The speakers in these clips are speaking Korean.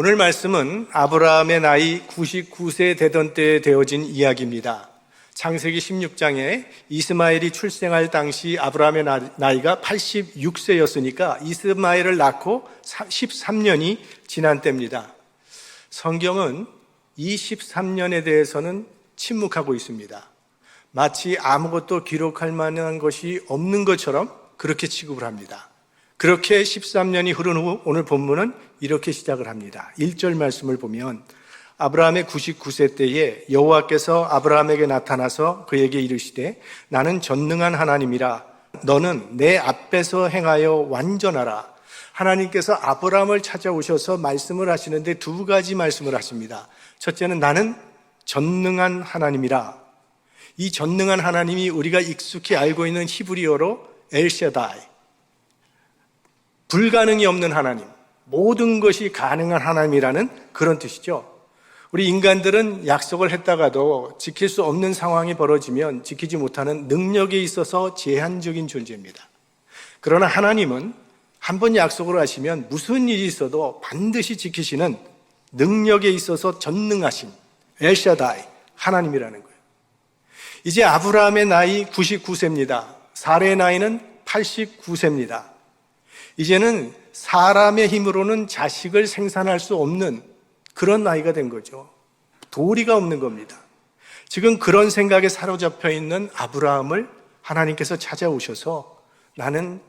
오늘 말씀은 아브라함의 나이 99세 되던 때에 되어진 이야기입니다. 창세기 16장에 이스마엘이 출생할 당시 아브라함의 나이가 86세였으니까 이스마엘을 낳고 13년이 지난 때입니다. 성경은 이 13년에 대해서는 침묵하고 있습니다. 마치 아무것도 기록할 만한 것이 없는 것처럼 그렇게 취급을 합니다. 그렇게 13년이 흐른 후 오늘 본문은 이렇게 시작을 합니다. 1절 말씀을 보면 아브라함의 99세 때에 여호와께서 아브라함에게 나타나서 그에게 이르시되 나는 전능한 하나님이라 너는 내 앞에서 행하여 완전하라. 하나님께서 아브라함을 찾아오셔서 말씀을 하시는데 두 가지 말씀을 하십니다. 첫째는 나는 전능한 하나님이라. 이 전능한 하나님이 우리가 익숙히 알고 있는 히브리어로 엘샤다이, 불가능이 없는 하나님, 모든 것이 가능한 하나님이라는 그런 뜻이죠. 우리 인간들은 약속을 했다가도 지킬 수 없는 상황이 벌어지면 지키지 못하는 능력에 있어서 제한적인 존재입니다. 그러나 하나님은 한 번 약속을 하시면 무슨 일이 있어도 반드시 지키시는 능력에 있어서 전능하신 엘샤다이 하나님이라는 거예요. 이제 아브라함의 나이 99세입니다. 사레의 나이는 89세입니다. 이제는 사람의 힘으로는 자식을 생산할 수 없는 그런 나이가 된 거죠. 도리가 없는 겁니다. 지금 그런 생각에 사로잡혀 있는 아브라함을 하나님께서 찾아오셔서 나는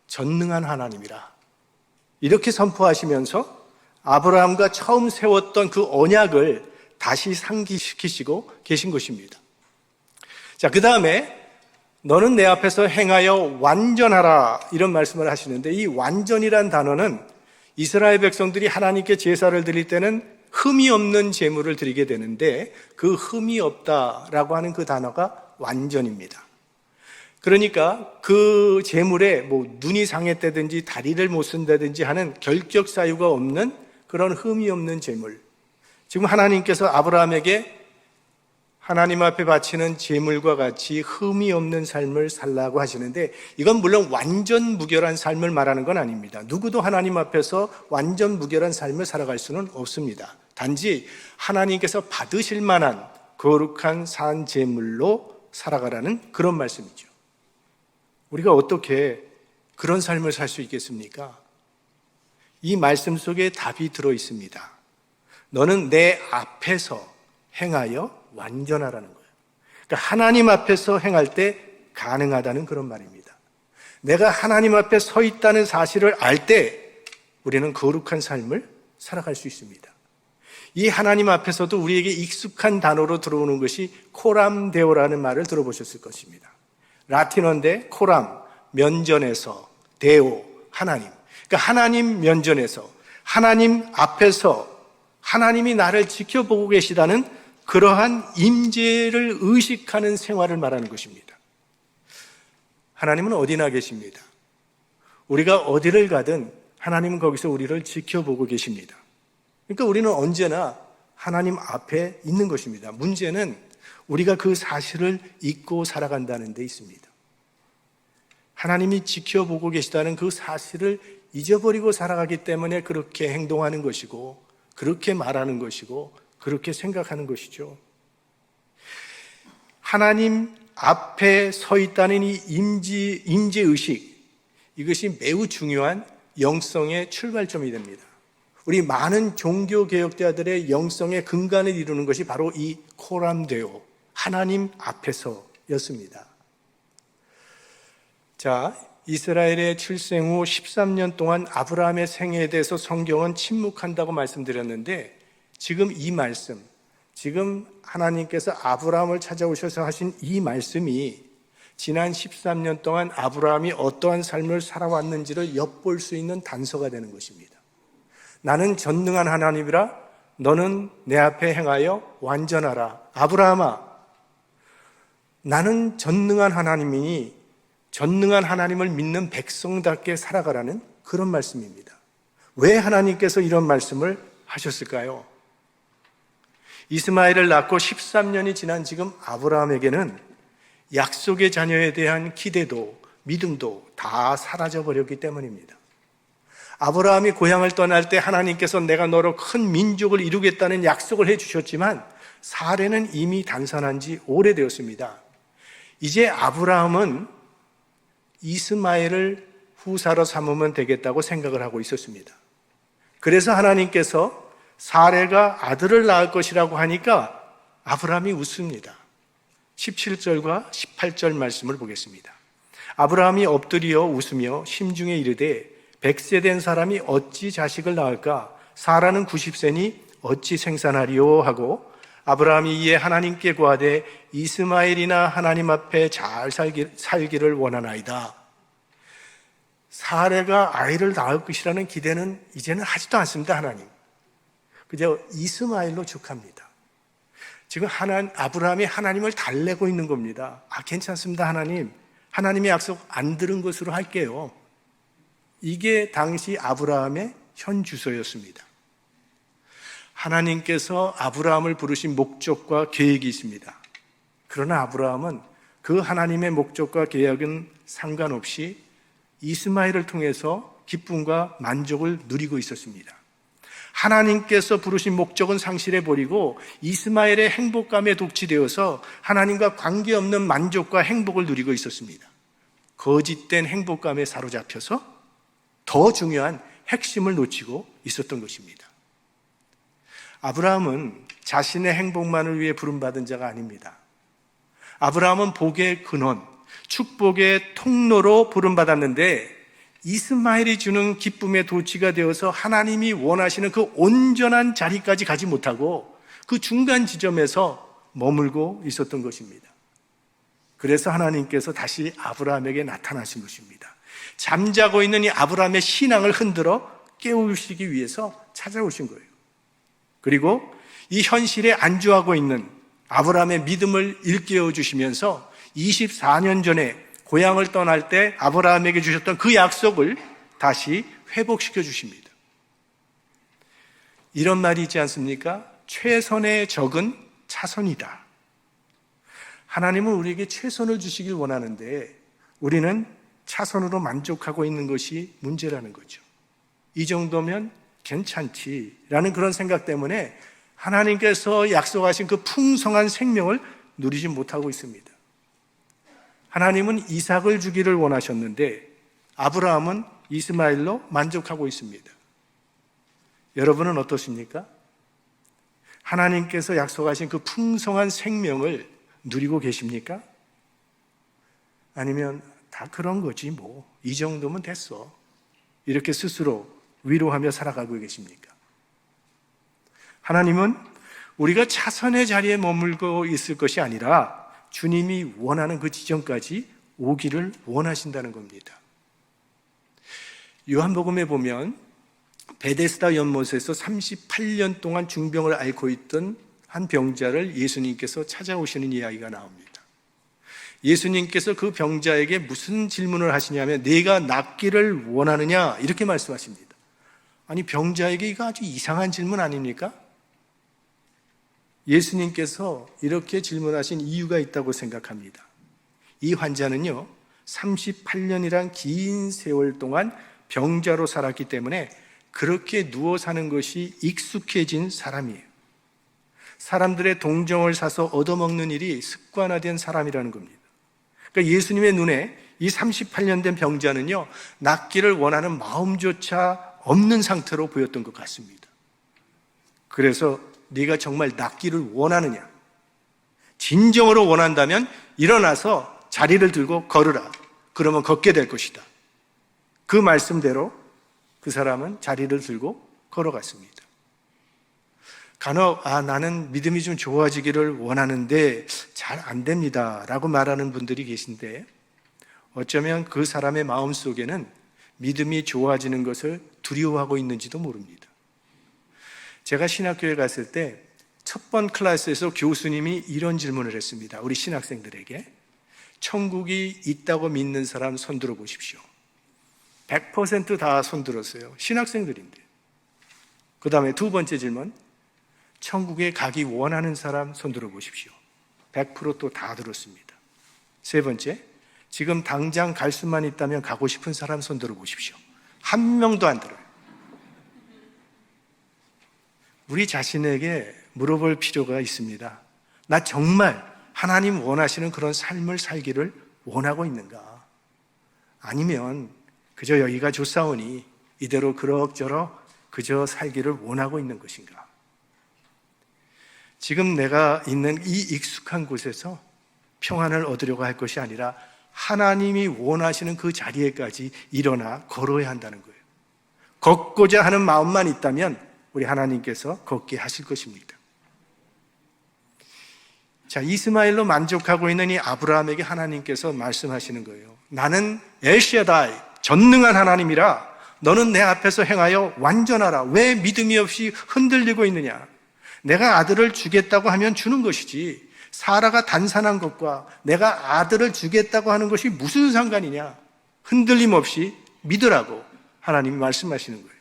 전능한 하나님이라 이렇게 선포하시면서 아브라함과 처음 세웠던 그 언약을 다시 상기시키시고 계신 것입니다. 자, 그 다음에 너는 내 앞에서 행하여 완전하라 이런 말씀을 하시는데 이 완전이란 단어는 이스라엘 백성들이 하나님께 제사를 드릴 때는 흠이 없는 제물을 드리게 되는데 그 흠이 없다라고 하는 그 단어가 완전입니다. 그러니까 그 제물에 눈이 상했다든지 다리를 못 쓴다든지 하는 결격 사유가 없는 그런 흠이 없는 제물. 지금 하나님께서 아브라함에게 하나님 앞에 바치는 제물과 같이 흠이 없는 삶을 살라고 하시는데 이건 물론 완전 무결한 삶을 말하는 건 아닙니다. 누구도 하나님 앞에서 완전 무결한 삶을 살아갈 수는 없습니다. 단지 하나님께서 받으실 만한 거룩한 산 제물로 살아가라는 그런 말씀이죠. 우리가 어떻게 그런 삶을 살 수 있겠습니까? 이 말씀 속에 답이 들어 있습니다. 너는 내 앞에서 행하여 완전하라는 거예요. 그러니까 하나님 앞에서 행할 때 가능하다는 그런 말입니다. 내가 하나님 앞에 서 있다는 사실을 알 때 우리는 거룩한 삶을 살아갈 수 있습니다. 이 하나님 앞에서도 우리에게 익숙한 단어로 들어오는 것이 코람데오라는 말을 들어보셨을 것입니다. 라틴어인데 코람, 면전에서, 데오, 하나님. 그러니까 하나님 면전에서, 하나님 앞에서 하나님이 나를 지켜보고 계시다는 그러한 임재를 의식하는 생활을 말하는 것입니다. 하나님은 어디나 계십니다. 우리가 어디를 가든 하나님은 거기서 우리를 지켜보고 계십니다. 그러니까 우리는 언제나 하나님 앞에 있는 것입니다. 문제는 우리가 그 사실을 잊고 살아간다는 데 있습니다. 하나님이 지켜보고 계시다는 그 사실을 잊어버리고 살아가기 때문에 그렇게 행동하는 것이고 그렇게 말하는 것이고 그렇게 생각하는 것이죠. 하나님 앞에 서 있다는 이 임재의식, 이것이 매우 중요한 영성의 출발점이 됩니다. 우리 많은 종교개혁자들의 영성의 근간을 이루는 것이 바로 이 코람데오, 하나님 앞에서였습니다. 자, 이스라엘의 출생 후 13년 동안 아브라함의 생애에 대해서 성경은 침묵한다고 말씀드렸는데 지금 이 말씀, 지금 하나님께서 아브라함을 찾아오셔서 하신 이 말씀이 지난 13년 동안 아브라함이 어떠한 삶을 살아왔는지를 엿볼 수 있는 단서가 되는 것입니다. 나는 전능한 하나님이라 너는 내 앞에 행하여 완전하라. 아브라함아, 나는 전능한 하나님이니 전능한 하나님을 믿는 백성답게 살아가라는 그런 말씀입니다. 왜 하나님께서 이런 말씀을 하셨을까요? 이스마엘을 낳고 13년이 지난 지금 아브라함에게는 약속의 자녀에 대한 기대도 믿음도 다 사라져버렸기 때문입니다. 아브라함이 고향을 떠날 때 하나님께서 내가 너로 큰 민족을 이루겠다는 약속을 해주셨지만 사례는 이미 단산한 지 오래되었습니다. 이제 아브라함은 이스마엘을 후사로 삼으면 되겠다고 생각을 하고 있었습니다. 그래서 하나님께서 사례가 아들을 낳을 것이라고 하니까 아브라함이 웃습니다. 17절과 18절 말씀을 보겠습니다. 아브라함이 엎드려 웃으며 심중에 이르되 100세 된 사람이 어찌 자식을 낳을까? 사라는 90세니 어찌 생산하리요? 하고 아브라함이 이에 하나님께 구하되 이스마엘이나 하나님 앞에 잘 살기를 원하나이다. 사례가 아이를 낳을 것이라는 기대는 이제는 하지도 않습니다. 하나님. 그저 이스마엘로 족합니다. 지금 아브라함이 하나님을 달래고 있는 겁니다. 괜찮습니다, 하나님. 하나님의 약속 안 들은 것으로 할게요. 이게 당시 아브라함의 현 주소였습니다. 하나님께서 아브라함을 부르신 목적과 계획이 있습니다. 그러나 아브라함은 그 하나님의 목적과 계획은 상관없이 이스마엘을 통해서 기쁨과 만족을 누리고 있었습니다. 하나님께서 부르신 목적은 상실해버리고 이스마엘의 행복감에 독취되어서 하나님과 관계없는 만족과 행복을 누리고 있었습니다. 거짓된 행복감에 사로잡혀서 더 중요한 핵심을 놓치고 있었던 것입니다. 아브라함은 자신의 행복만을 위해 부름받은 자가 아닙니다. 아브라함은 복의 근원, 축복의 통로로 부름받았는데 이스마엘이 주는 기쁨의 도취가 되어서 하나님이 원하시는 그 온전한 자리까지 가지 못하고 그 중간 지점에서 머물고 있었던 것입니다. 그래서 하나님께서 다시 아브라함에게 나타나신 것입니다. 잠자고 있는 이 아브라함의 신앙을 흔들어 깨우시기 위해서 찾아오신 거예요. 그리고 이 현실에 안주하고 있는 아브라함의 믿음을 일깨워 주시면서 24년 전에 고향을 떠날 때 아브라함에게 주셨던 그 약속을 다시 회복시켜 주십니다. 이런 말이 있지 않습니까? 최선의 적은 차선이다. 하나님은 우리에게 최선을 주시길 원하는데 우리는 차선으로 만족하고 있는 것이 문제라는 거죠. 이 정도면 괜찮지라는 그런 생각 때문에 하나님께서 약속하신 그 풍성한 생명을 누리지 못하고 있습니다. 하나님은 이삭을 주기를 원하셨는데 아브라함은 이스마엘로 만족하고 있습니다. 여러분은 어떠십니까? 하나님께서 약속하신 그 풍성한 생명을 누리고 계십니까? 아니면 다 그런 거지 뭐 이 정도면 됐어 이렇게 스스로 위로하며 살아가고 계십니까? 하나님은 우리가 차선의 자리에 머물고 있을 것이 아니라 주님이 원하는 그 지점까지 오기를 원하신다는 겁니다. 요한복음에 보면 베데스다 연못에서 38년 동안 중병을 앓고 있던 한 병자를 예수님께서 찾아오시는 이야기가 나옵니다. 예수님께서 그 병자에게 무슨 질문을 하시냐면 내가 낫기를 원하느냐 이렇게 말씀하십니다. 아니 병자에게 이거 아주 이상한 질문 아닙니까? 예수님께서 이렇게 질문하신 이유가 있다고 생각합니다. 이 환자는요 38년이란 긴 세월 동안 병자로 살았기 때문에 그렇게 누워 사는 것이 익숙해진 사람이에요. 사람들의 동정을 사서 얻어먹는 일이 습관화된 사람이라는 겁니다. 그러니까 예수님의 눈에 이 38년 된 병자는요 낫기를 원하는 마음조차 없는 상태로 보였던 것 같습니다. 그래서 네가 정말 낫기를 원하느냐? 진정으로 원한다면 일어나서 자리를 들고 걸으라. 그러면 걷게 될 것이다. 그 말씀대로 그 사람은 자리를 들고 걸어갔습니다. 간혹 나는 믿음이 좀 좋아지기를 원하는데 잘 안 됩니다 라고 말하는 분들이 계신데 어쩌면 그 사람의 마음속에는 믿음이 좋아지는 것을 두려워하고 있는지도 모릅니다. 제가 신학교에 갔을 때 첫 번 클래스에서 교수님이 이런 질문을 했습니다. 우리 신학생들에게 천국이 있다고 믿는 사람 손 들어 보십시오. 100% 다 손 들었어요. 신학생들인데. 그 다음에 두 번째 질문, 천국에 가기 원하는 사람 손 들어 보십시오. 100% 또 다 들었습니다. 세 번째, 지금 당장 갈 수만 있다면 가고 싶은 사람 손 들어 보십시오. 한 명도 안 들어요. 우리 자신에게 물어볼 필요가 있습니다. 나 정말 하나님 원하시는 그런 삶을 살기를 원하고 있는가? 아니면 그저 여기가 좋사오니 이대로 그럭저럭 그저 살기를 원하고 있는 것인가? 지금 내가 있는 이 익숙한 곳에서 평안을 얻으려고 할 것이 아니라 하나님이 원하시는 그 자리에까지 일어나 걸어야 한다는 거예요. 걷고자 하는 마음만 있다면 우리 하나님께서 걷게 하실 것입니다. 자, 이스마엘로 만족하고 있는 이 아브라함에게 하나님께서 말씀하시는 거예요. 나는 엘샤다이, 전능한 하나님이라 너는 내 앞에서 행하여 완전하라. 왜 믿음이 없이 흔들리고 있느냐? 내가 아들을 주겠다고 하면 주는 것이지 사라가 단산한 것과 내가 아들을 주겠다고 하는 것이 무슨 상관이냐? 흔들림 없이 믿으라고 하나님이 말씀하시는 거예요.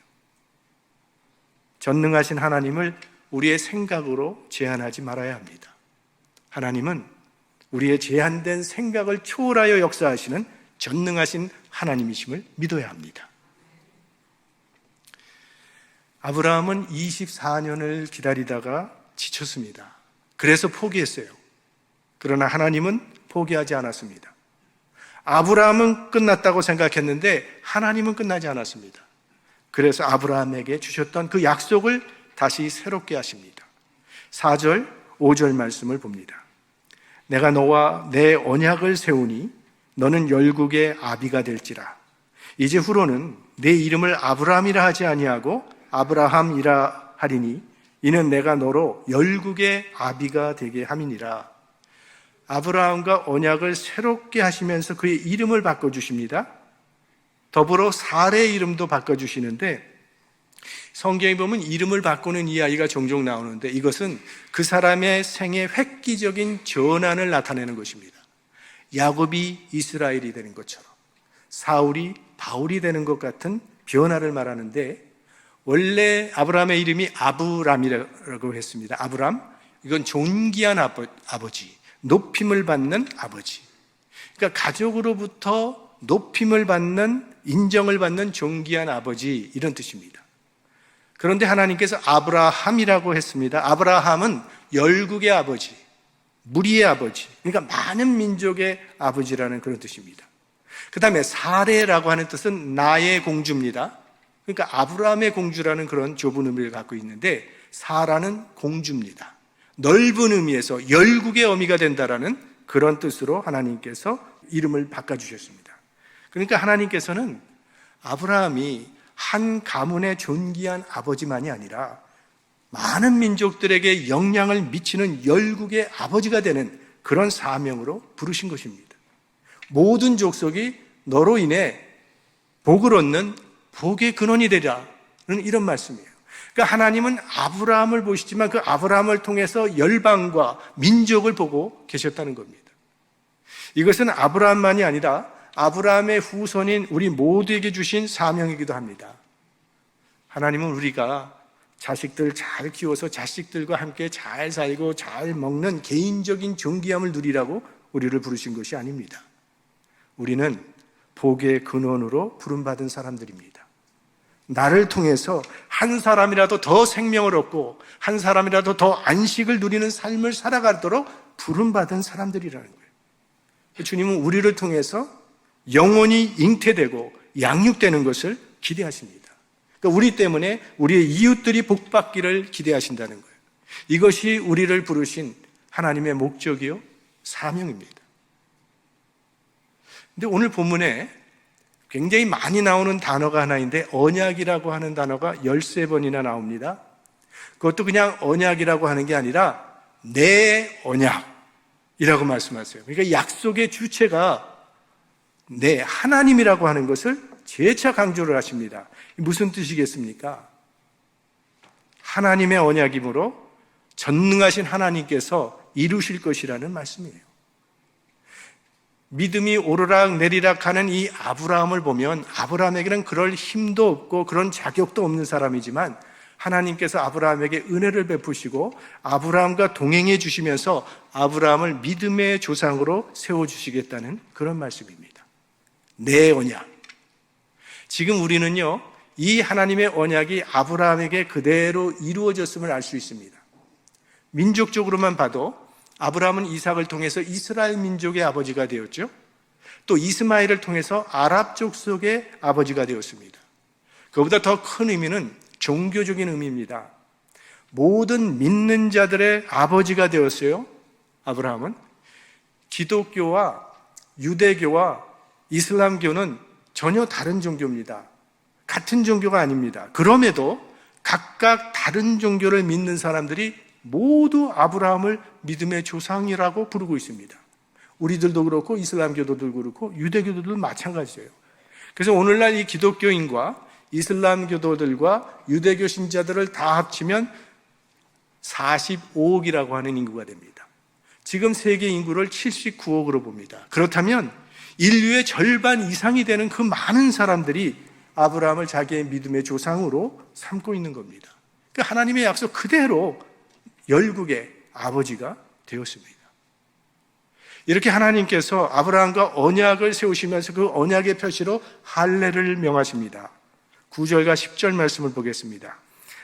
전능하신 하나님을 우리의 생각으로 제한하지 말아야 합니다. 하나님은 우리의 제한된 생각을 초월하여 역사하시는 전능하신 하나님이심을 믿어야 합니다. 아브라함은 24년을 기다리다가 지쳤습니다. 그래서 포기했어요. 그러나 하나님은 포기하지 않았습니다. 아브라함은 끝났다고 생각했는데 하나님은 끝나지 않았습니다. 그래서 아브라함에게 주셨던 그 약속을 다시 새롭게 하십니다. 4절, 5절 말씀을 봅니다. 내가 너와 내 언약을 세우니 너는 열국의 아비가 될지라. 이제 후로는 내 이름을 아브라함이라 하지 아니하고 아브라함이라 하리니 이는 내가 너로 열국의 아비가 되게 함이니라. 아브라함과 언약을 새롭게 하시면서 그의 이름을 바꿔주십니다. 더불어 사례의 이름도 바꿔주시는데 성경에 보면 이름을 바꾸는 이야기가 종종 나오는데 이것은 그 사람의 생의 획기적인 전환을 나타내는 것입니다. 야곱이 이스라엘이 되는 것처럼 사울이 바울이 되는 것 같은 변화를 말하는데 원래 아브라함의 이름이 아브람이라고 했습니다. 아브람, 이건 존귀한 아버지, 높임을 받는 아버지. 그러니까 가족으로부터 높임을 받는, 인정을 받는 존귀한 아버지, 이런 뜻입니다. 그런데 하나님께서 아브라함이라고 했습니다. 아브라함은 열국의 아버지, 무리의 아버지, 그러니까 많은 민족의 아버지라는 그런 뜻입니다. 그 다음에 사레라고 하는 뜻은 나의 공주입니다. 그러니까 아브라함의 공주라는 그런 좁은 의미를 갖고 있는데 사라는 공주입니다. 넓은 의미에서 열국의 어미가 된다라는 그런 뜻으로 하나님께서 이름을 바꿔주셨습니다. 그러니까 하나님께서는 아브라함이 한 가문의 존귀한 아버지만이 아니라 많은 민족들에게 영향을 미치는 열국의 아버지가 되는 그런 사명으로 부르신 것입니다. 모든 족속이 너로 인해 복을 얻는 복의 근원이 되리라는 이런 말씀이에요. 그러니까 하나님은 아브라함을 보시지만 그 아브라함을 통해서 열방과 민족을 보고 계셨다는 겁니다. 이것은 아브라함만이 아니라 아브라함의 후손인 우리 모두에게 주신 사명이기도 합니다. 하나님은 우리가 자식들 잘 키워서 자식들과 함께 잘 살고 잘 먹는 개인적인 존귀함을 누리라고 우리를 부르신 것이 아닙니다. 우리는 복의 근원으로 부름받은 사람들입니다. 나를 통해서 한 사람이라도 더 생명을 얻고 한 사람이라도 더 안식을 누리는 삶을 살아가도록 부름받은 사람들이라는 거예요. 주님은 우리를 통해서 영원히 잉태되고 양육되는 것을 기대하십니다. 그러니까 우리 때문에 우리의 이웃들이 복받기를 기대하신다는 거예요. 이것이 우리를 부르신 하나님의 목적이요 사명입니다. 근데 오늘 본문에 굉장히 많이 나오는 단어가 하나인데 언약이라고 하는 단어가 13번이나 나옵니다. 그것도 그냥 언약이라고 하는 게 아니라 내 언약이라고 말씀하세요. 그러니까 약속의 주체가 내 하나님이라고 하는 것을 재차 강조를 하십니다. 무슨 뜻이겠습니까? 하나님의 언약이므로 전능하신 하나님께서 이루실 것이라는 말씀이에요. 믿음이 오르락 내리락 하는 이 아브라함을 보면 아브라함에게는 그럴 힘도 없고 그런 자격도 없는 사람이지만 하나님께서 아브라함에게 은혜를 베푸시고 아브라함과 동행해 주시면서 아브라함을 믿음의 조상으로 세워주시겠다는 그런 말씀입니다. 내 언약. 지금 우리는요, 이 하나님의 언약이 아브라함에게 그대로 이루어졌음을 알 수 있습니다. 민족적으로만 봐도 아브라함은 이삭을 통해서 이스라엘 민족의 아버지가 되었죠. 또 이스마엘을 통해서 아랍 족속의 아버지가 되었습니다. 그보다 더 큰 의미는 종교적인 의미입니다. 모든 믿는 자들의 아버지가 되었어요. 아브라함은 기독교와 유대교와 이슬람교는 전혀 다른 종교입니다. 같은 종교가 아닙니다. 그럼에도 각각 다른 종교를 믿는 사람들이 모두 아브라함을 믿음의 조상이라고 부르고 있습니다. 우리들도 그렇고 이슬람교도도 그렇고 유대교도도 마찬가지예요. 그래서 오늘날 이 기독교인과 이슬람교도들과 유대교 신자들을 다 합치면 45억이라고 하는 인구가 됩니다. 지금 세계 인구를 79억으로 봅니다. 그렇다면 인류의 절반 이상이 되는 그 많은 사람들이 아브라함을 자기의 믿음의 조상으로 삼고 있는 겁니다. 그 하나님의 약속 그대로 열국의 아버지가 되었습니다. 이렇게 하나님께서 아브라함과 언약을 세우시면서 그 언약의 표시로 할례를 명하십니다. 9절과 10절 말씀을 보겠습니다.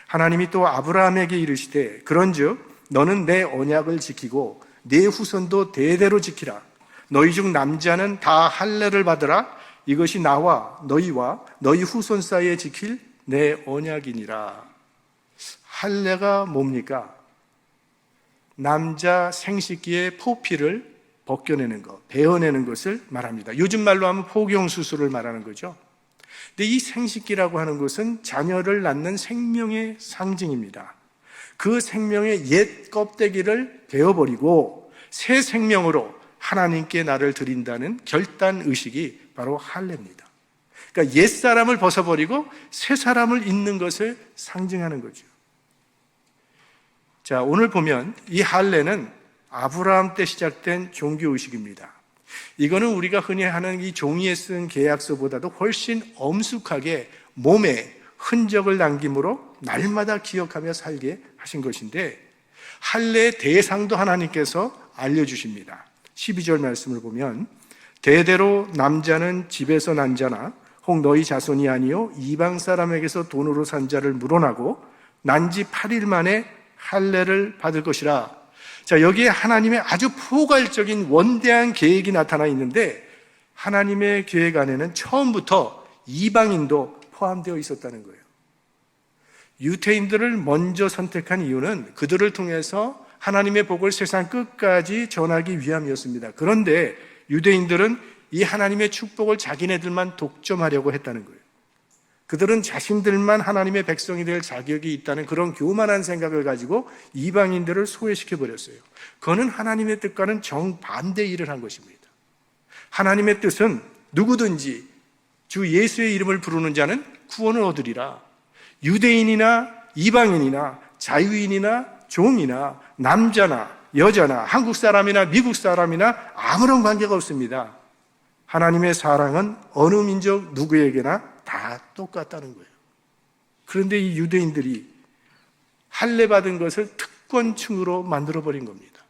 하나님이 또 아브라함에게 이르시되 그런즉 너는 내 언약을 지키고 내 후손도 대대로 지키라. 너희 중 남자는 다 할례를 받으라. 이것이 나와 너희와 너희 후손 사이에 지킬 내 언약이니라. 할례가 뭡니까? 남자 생식기의 포피를 벗겨내는 것, 베어내는 것을 말합니다. 요즘 말로 하면 포경수술을 말하는 거죠. 근데 이 생식기라고 하는 것은 자녀를 낳는 생명의 상징입니다. 그 생명의 옛 껍데기를 베어버리고 새 생명으로 하나님께 나를 드린다는 결단 의식이 바로 할례입니다. 그러니까 옛 사람을 벗어버리고 새 사람을 잇는 것을 상징하는 거죠. 자, 오늘 보면 이 할례는 아브라함 때 시작된 종교 의식입니다. 이거는 우리가 흔히 하는 이 종이에 쓴 계약서보다도 훨씬 엄숙하게 몸에 흔적을 남김으로 날마다 기억하며 살게 하신 것인데 할례의 대상도 하나님께서 알려주십니다. 12절 말씀을 보면 대대로 남자는 집에서 난 자나 혹 너희 자손이 아니요 이방 사람에게서 돈으로 산 자를 물어나고 난 지 8일 만에 할례를 받을 것이라. 자, 여기에 하나님의 아주 포괄적인 원대한 계획이 나타나 있는데 하나님의 계획 안에는 처음부터 이방인도 포함되어 있었다는 거예요. 유태인들을 먼저 선택한 이유는 그들을 통해서 하나님의 복을 세상 끝까지 전하기 위함이었습니다. 그런데 유대인들은 이 하나님의 축복을 자기네들만 독점하려고 했다는 거예요. 그들은 자신들만 하나님의 백성이 될 자격이 있다는 그런 교만한 생각을 가지고 이방인들을 소외시켜버렸어요. 그거는 하나님의 뜻과는 정반대 일을 한 것입니다. 하나님의 뜻은 누구든지 주 예수의 이름을 부르는 자는 구원을 얻으리라. 유대인이나 이방인이나 자유인이나 종이나 남자나 여자나 한국 사람이나 미국 사람이나 아무런 관계가 없습니다. 하나님의 사랑은 어느 민족 누구에게나 다 똑같다는 거예요. 그런데 이 유대인들이 할례 받은 것을 특권층으로 만들어버린 겁니다.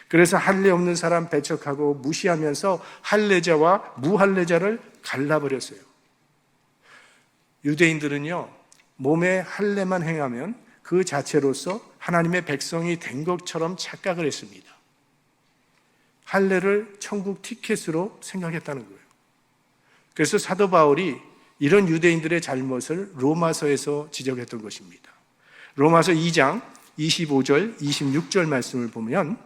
그래서 할례 없는 사람 배척하고 무시하면서 할례자와 무할례자를 갈라버렸어요. 유대인들은요, 몸에 할례만 행하면 그 자체로서 하나님의 백성이 된 것처럼 착각을 했습니다. 할례를 천국 티켓으로 생각했다는 거예요. 그래서 사도 바울이 이런 유대인들의 잘못을 로마서에서 지적했던 것입니다. 로마서 2장 25절, 26절 말씀을 보면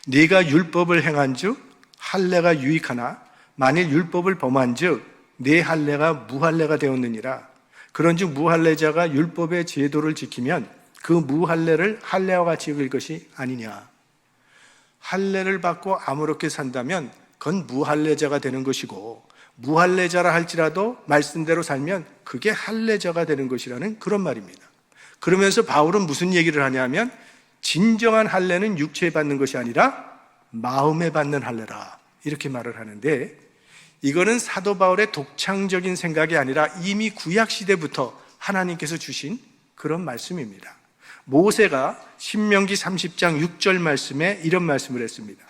네가 율법을 행한즉 할례가 유익하나 만일 율법을 범한즉 네 할례가 무할례가 되었느니라. 그런즉 무할례자가 율법의 제도를 지키면 그 무할례를 할례와 같이 여길 것이 아니냐. 할례를 받고 아무렇게 산다면 그건 무할례자가 되는 것이고 무할례자라 할지라도 말씀대로 살면 그게 할례자가 되는 것이라는 그런 말입니다. 그러면서 바울은 무슨 얘기를 하냐면 진정한 할례는 육체에 받는 것이 아니라 마음에 받는 할례라 이렇게 말을 하는데 이거는 사도 바울의 독창적인 생각이 아니라 이미 구약시대부터 하나님께서 주신 그런 말씀입니다. 모세가 신명기 30장 6절 말씀에 이런 말씀을 했습니다.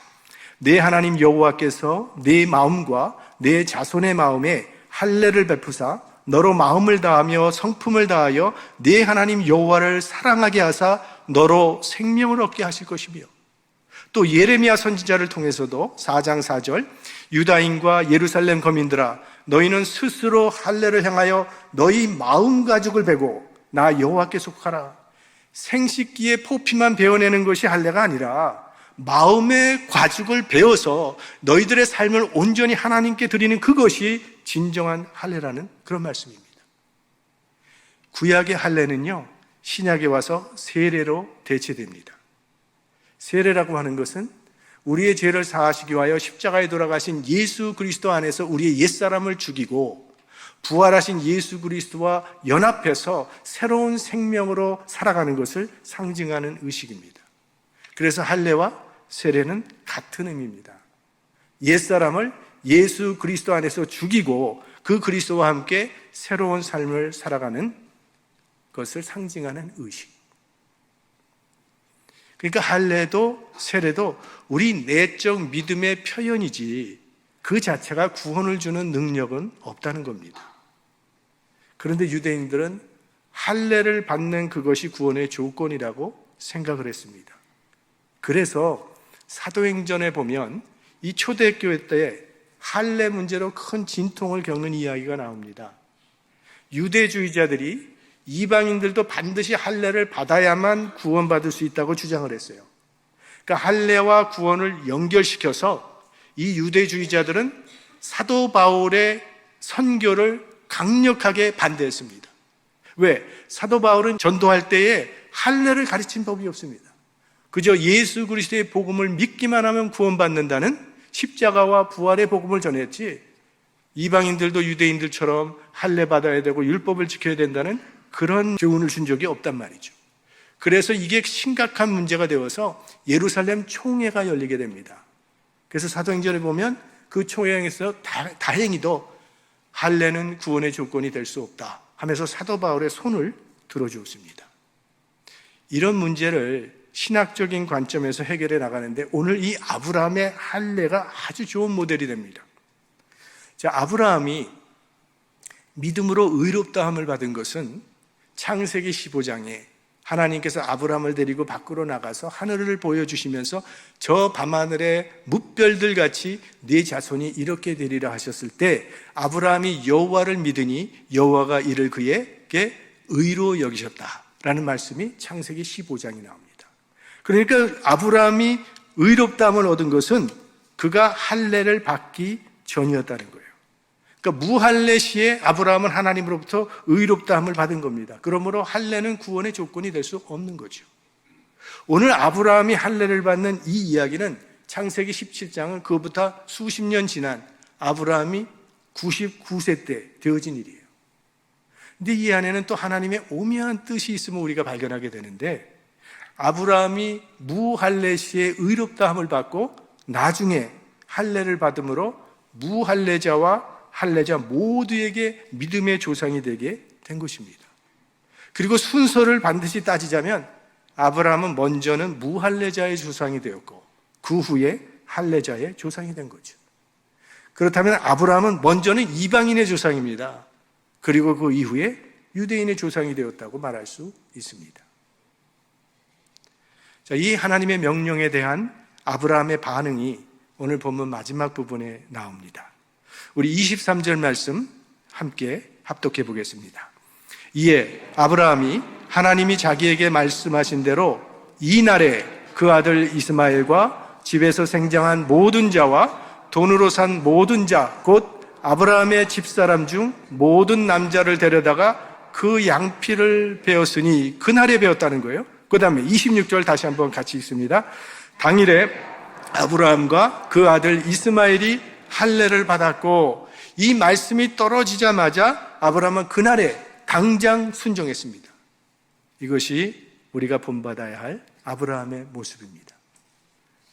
내 하나님 여호와께서 내 마음과 내 자손의 마음에 할례를 베푸사 너로 마음을 다하며 성품을 다하여 네 하나님 여호와를 사랑하게 하사 너로 생명을 얻게 하실 것이며, 또 예레미야 선지자를 통해서도 4장 4절 유다인과 예루살렘 거민들아 너희는 스스로 할례를 향하여 너희 마음 가죽을 베고 나 여호와께 속하라. 생식기에 포피만 베어내는 것이 할례가 아니라 마음의 가죽을 베어서 너희들의 삶을 온전히 하나님께 드리는 그것이 진정한 할례라는 그런 말씀입니다. 구약의 할례는요, 신약에 와서 세례로 대체됩니다. 세례라고 하는 것은 우리의 죄를 사하시기 위하여 십자가에 돌아가신 예수 그리스도 안에서 우리의 옛사람을 죽이고 부활하신 예수 그리스도와 연합해서 새로운 생명으로 살아가는 것을 상징하는 의식입니다. 그래서 할례와 세례는 같은 의미입니다. 옛사람을 예수 그리스도 안에서 죽이고 그 그리스도와 함께 새로운 삶을 살아가는 것을 상징하는 의식. 그러니까 할례도 세례도 우리 내적 믿음의 표현이지 그 자체가 구원을 주는 능력은 없다는 겁니다. 그런데 유대인들은 할례를 받는 그것이 구원의 조건이라고 생각을 했습니다. 그래서 사도행전에 보면 이 초대교회 때 할례 문제로 큰 진통을 겪는 이야기가 나옵니다. 유대주의자들이 이방인들도 반드시 할례를 받아야만 구원받을 수 있다고 주장을 했어요. 그러니까 할례와 구원을 연결시켜서 이 유대주의자들은 사도 바울의 선교를 강력하게 반대했습니다. 왜? 사도 바울은 전도할 때에 할례를 가르친 법이 없습니다. 그저 예수 그리스도의 복음을 믿기만 하면 구원받는다는 십자가와 부활의 복음을 전했지, 이방인들도 유대인들처럼 할례 받아야 되고 율법을 지켜야 된다는 그런 교훈을 준 적이 없단 말이죠. 그래서 이게 심각한 문제가 되어서 예루살렘 총회가 열리게 됩니다. 그래서 사도행전에 보면 그 총회에서 다행히도 할례는 구원의 조건이 될 수 없다 하면서 사도 바울의 손을 들어주었습니다. 이런 문제를 신학적인 관점에서 해결해 나가는데 오늘 이 아브라함의 할례가 아주 좋은 모델이 됩니다. 자, 아브라함이 믿음으로 의롭다함을 받은 것은 창세기 15장에 하나님께서 아브라함을 데리고 밖으로 나가서 하늘을 보여주시면서 저 밤하늘의 뭇별들 같이 네 자손이 이렇게 되리라 하셨을 때 아브라함이 여호와를 믿으니 여호와가 이를 그에게 의로 여기셨다라는 말씀이 창세기 15장에 나옵니다. 그러니까 아브라함이 의롭다함을 얻은 것은 그가 할례를 받기 전이었다는 거예요. 그러니까 무할례 시에 아브라함은 하나님으로부터 의롭다함을 받은 겁니다. 그러므로 할례는 구원의 조건이 될 수 없는 거죠. 오늘 아브라함이 할례를 받는 이 이야기는 창세기 17장은 그것부터 수십 년 지난 아브라함이 99세 때 되어진 일이에요. 근데 이 안에는 또 하나님의 오묘한 뜻이 있음을 우리가 발견하게 되는데, 아브라함이 무할례 시에 의롭다함을 받고 나중에 할례를 받음으로 무할례자와 할례자 모두에게 믿음의 조상이 되게 된 것입니다. 그리고 순서를 반드시 따지자면 아브라함은 먼저는 무할례자의 조상이 되었고 그 후에 할례자의 조상이 된 거죠. 그렇다면 아브라함은 먼저는 이방인의 조상입니다. 그리고 그 이후에 유대인의 조상이 되었다고 말할 수 있습니다. 자, 이 하나님의 명령에 대한 아브라함의 반응이 오늘 본문 마지막 부분에 나옵니다. 우리 23절 말씀 함께 합독해 보겠습니다. 이에 아브라함이 하나님이 자기에게 말씀하신 대로 이날에 그 아들 이스마엘과 집에서 생장한 모든 자와 돈으로 산 모든 자, 곧 아브라함의 집사람 중 모든 남자를 데려다가 그 양피를 베었으니 그날에 베었다는 거예요. 그 다음에 26절 다시 한번 같이 읽습니다. 당일에 아브라함과 그 아들 이스마엘이 할례를 받았고, 이 말씀이 떨어지자마자 아브라함은 그날에 당장 순종했습니다. 이것이 우리가 본받아야 할 아브라함의 모습입니다.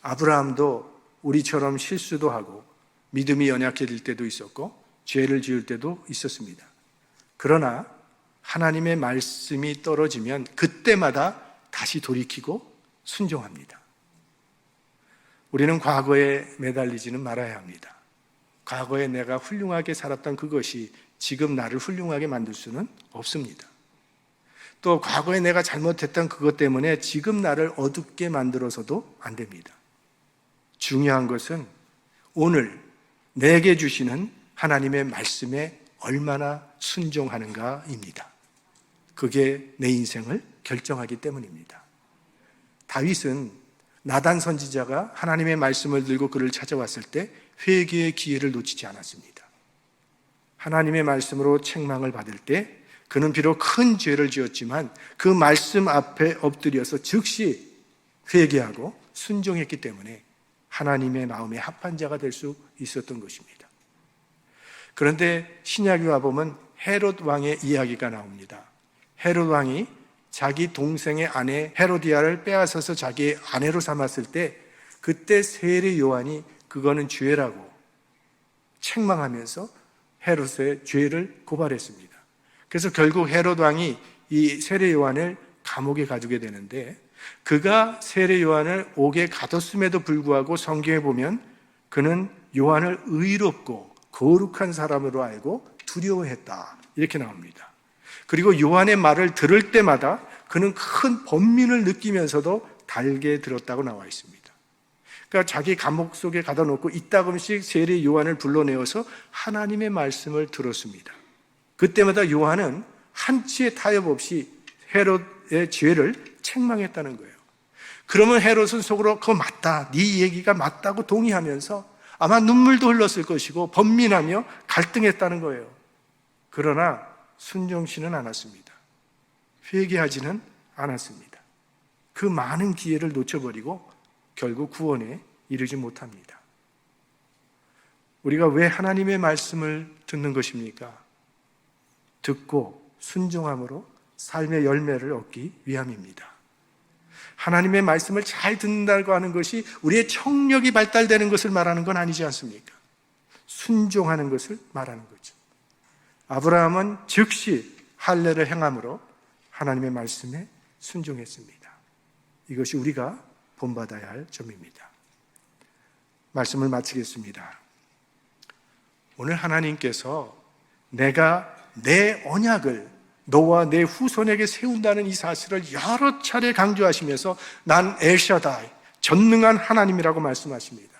아브라함도 우리처럼 실수도 하고 믿음이 연약해질 때도 있었고 죄를 지을 때도 있었습니다. 그러나 하나님의 말씀이 떨어지면 그때마다 다시 돌이키고 순종합니다. 우리는 과거에 매달리지는 말아야 합니다. 과거에 내가 훌륭하게 살았던 그것이 지금 나를 훌륭하게 만들 수는 없습니다. 또 과거에 내가 잘못했던 그것 때문에 지금 나를 어둡게 만들어서도 안 됩니다. 중요한 것은 오늘 내게 주시는 하나님의 말씀에 얼마나 순종하는가입니다. 그게 내 인생을 결정하기 때문입니다. 다윗은 나단 선지자가 하나님의 말씀을 들고 그를 찾아왔을 때 회개의 기회를 놓치지 않았습니다. 하나님의 말씀으로 책망을 받을 때 그는 비록 큰 죄를 지었지만 그 말씀 앞에 엎드려서 즉시 회개하고 순종했기 때문에 하나님의 마음에 합한 자가 될 수 있었던 것입니다. 그런데 신약에 와보면 헤롯 왕의 이야기가 나옵니다. 헤롯 왕이 자기 동생의 아내 헤로디아를 빼앗아서 자기의 아내로 삼았을 때 그때 세례 요한이 그거는 죄라고 책망하면서 헤롯의 죄를 고발했습니다. 그래서 결국 헤롯 왕이 이 세례 요한을 감옥에 가두게 되는데 그가 세례 요한을 옥에 가뒀음에도 불구하고 성경에 보면 그는 요한을 의롭고 거룩한 사람으로 알고 두려워했다 이렇게 나옵니다. 그리고 요한의 말을 들을 때마다 그는 큰 번민을 느끼면서도 달게 들었다고 나와 있습니다. 그러니까 자기 감옥 속에 가둬놓고 이따금씩 세례 요한을 불러내어서 하나님의 말씀을 들었습니다. 그때마다 요한은 한치의 타협 없이 헤롯의 죄를 책망했다는 거예요. 그러면 헤롯은 속으로 그거 맞다, 네 얘기가 맞다고 동의하면서 아마 눈물도 흘렀을 것이고 번민하며 갈등했다는 거예요. 그러나 순종치는 않았습니다. 회개하지는 않았습니다. 그 많은 기회를 놓쳐버리고 결국 구원에 이르지 못합니다. 우리가 왜 하나님의 말씀을 듣는 것입니까? 듣고 순종함으로 삶의 열매를 얻기 위함입니다. 하나님의 말씀을 잘 듣는다고 하는 것이 우리의 청력이 발달되는 것을 말하는 건 아니지 않습니까? 순종하는 것을 말하는 거죠. 아브라함은 즉시 할례를 행함으로 하나님의 말씀에 순종했습니다. 이것이 우리가 본받아야 할 점입니다. 말씀을 마치겠습니다. 오늘 하나님께서 내가 내 언약을 너와 내 후손에게 세운다는 이 사실을 여러 차례 강조하시면서 난 엘샤다이, 전능한 하나님이라고 말씀하십니다.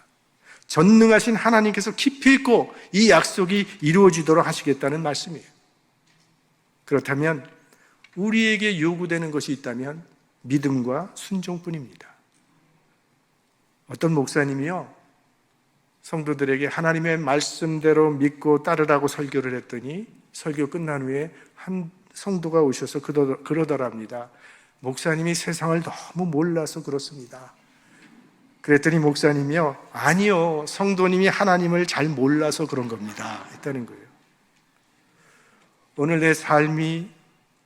전능하신 하나님께서 깊이 있고 이 약속이 이루어지도록 하시겠다는 말씀이에요. 그렇다면 우리에게 요구되는 것이 있다면 믿음과 순종뿐입니다. 어떤 목사님이요, 성도들에게 하나님의 말씀대로 믿고 따르라고 설교를 했더니 설교 끝난 후에 한 성도가 오셔서 그러더랍니다. 목사님이 세상을 너무 몰라서 그렇습니다. 그랬더니 목사님이요, 아니요, 성도님이 하나님을 잘 몰라서 그런 겁니다 했다는 거예요. 오늘 내 삶이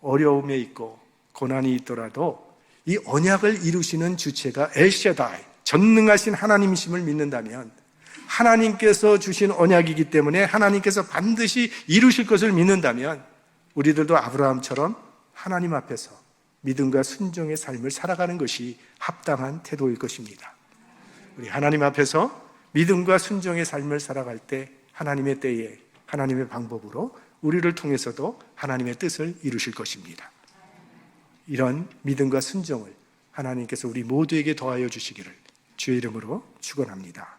어려움에 있고 고난이 있더라도 이 언약을 이루시는 주체가 엘샤다이, 전능하신 하나님이심을 믿는다면 하나님께서 주신 언약이기 때문에 하나님께서 반드시 이루실 것을 믿는다면 우리들도 아브라함처럼 하나님 앞에서 믿음과 순종의 삶을 살아가는 것이 합당한 태도일 것입니다. 우리 하나님 앞에서 믿음과 순종의 삶을 살아갈 때 하나님의 때에 하나님의 방법으로 우리를 통해서도 하나님의 뜻을 이루실 것입니다. 이런 믿음과 순종을 하나님께서 우리 모두에게 더하여 주시기를 주의 이름으로 축원합니다.